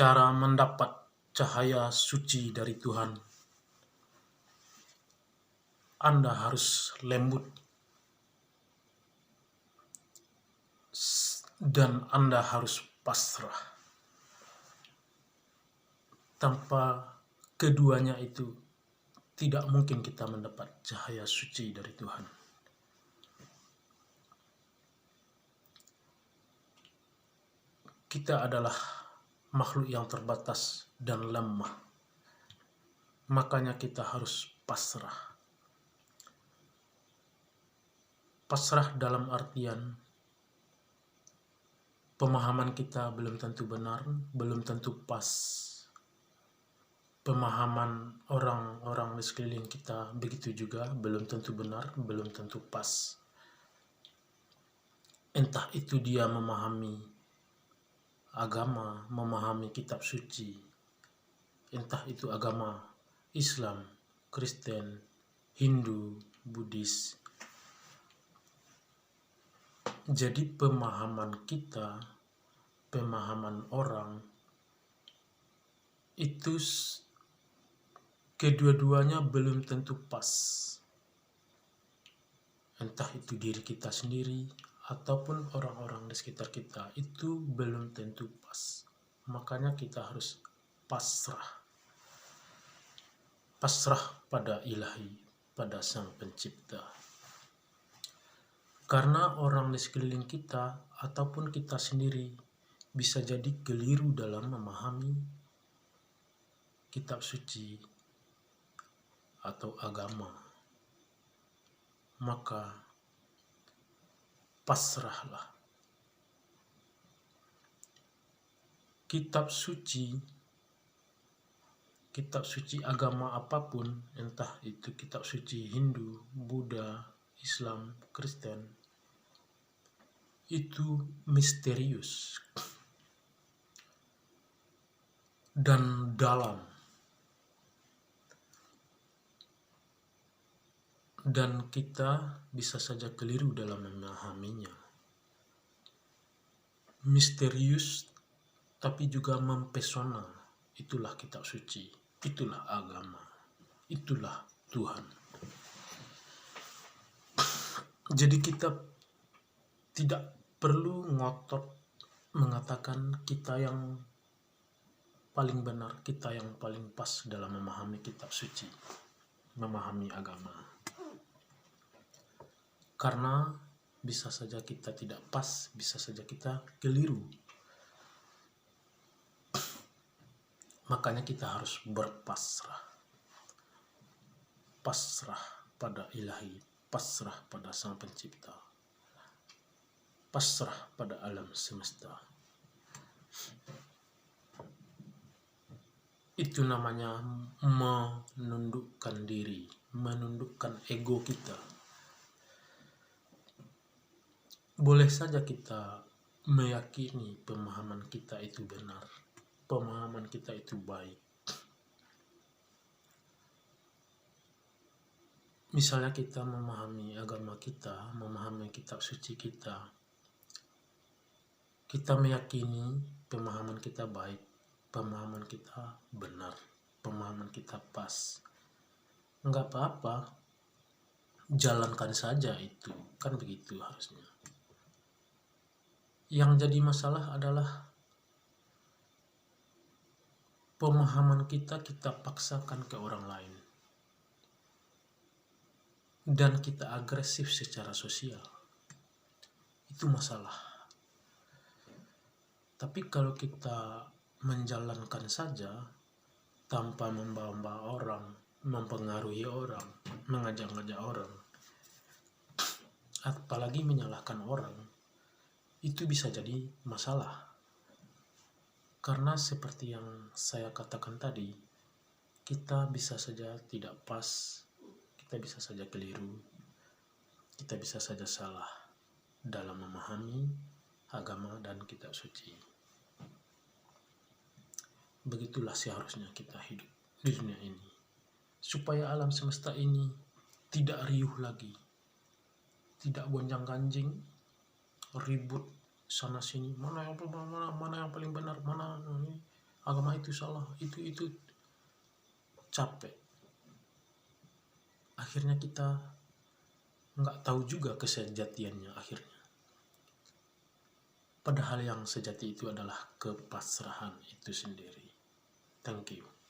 cara mendapat cahaya suci dari Tuhan, Anda harus lembut dan Anda harus pasrah. Tanpa keduanya itu, tidak mungkin kita mendapat cahaya suci dari Tuhan. Kita adalah makhluk yang terbatas dan lemah. Makanya kita harus pasrah. Pasrah dalam artian pemahaman kita belum tentu benar, belum tentu pas. Pemahaman orang-orang di sekeliling kita begitu juga belum tentu benar, belum tentu pas. Entah itu dia memahami agama, memahami kitab suci, entah itu agama Islam, Kristen, Hindu, Buddhis. Jadi pemahaman kita, pemahaman orang, itu kedua-duanya belum tentu pas. Entah itu diri kita sendiri ataupun orang-orang di sekitar kita, itu belum tentu pas. Makanya kita harus pasrah. Pasrah pada Ilahi, pada Sang Pencipta. Karena orang di sekeliling kita ataupun kita sendiri bisa jadi keliru dalam memahami kitab suci atau agama. Maka pasrahlah. Kitab suci agama apapun, entah itu kitab suci Hindu, Buddha, Islam, Kristen, itu misterius dan dalam, dan kita bisa saja keliru dalam memahaminya. Misterius tapi juga mempesona, itulah kitab suci, itulah agama, itulah Tuhan. Jadi kita tidak perlu ngotot mengatakan kita yang paling benar, kita yang paling pas dalam memahami kitab suci, memahami agama. Karena bisa saja kita tidak pas, bisa saja kita keliru. Makanya kita harus berpasrah. Pasrah pada Ilahi, pasrah pada Sang Pencipta, pasrah pada alam semesta. Itu namanya menundukkan diri, menundukkan ego kita. Boleh saja kita meyakini pemahaman kita itu benar, pemahaman kita itu baik. Misalnya kita memahami agama kita, memahami kitab suci kita, kita meyakini pemahaman kita baik, pemahaman kita benar, pemahaman kita pas. Enggak apa-apa, jalankan saja itu, kan begitu harusnya. Yang jadi masalah adalah pemahaman kita paksakan ke orang lain. Dan kita agresif secara sosial. Itu masalah. Tapi kalau kita menjalankan saja tanpa membawa orang, mempengaruhi orang, mengajak-ngajak orang, apalagi menyalahkan orang, itu bisa jadi masalah. Karena seperti yang saya katakan tadi, kita bisa saja tidak pas, kita bisa saja keliru, kita bisa saja salah dalam memahami agama dan kitab suci. Begitulah seharusnya kita hidup di dunia ini, supaya alam semesta ini tidak riuh lagi, tidak gonjang-ganjing, ribut sana sini, mana yang paling benar, mana ini. agama itu salah, itu capek. Akhirnya kita nggak tahu juga kesejatiannya akhirnya. Padahal yang sejati itu adalah kepasrahan itu sendiri. Thank you.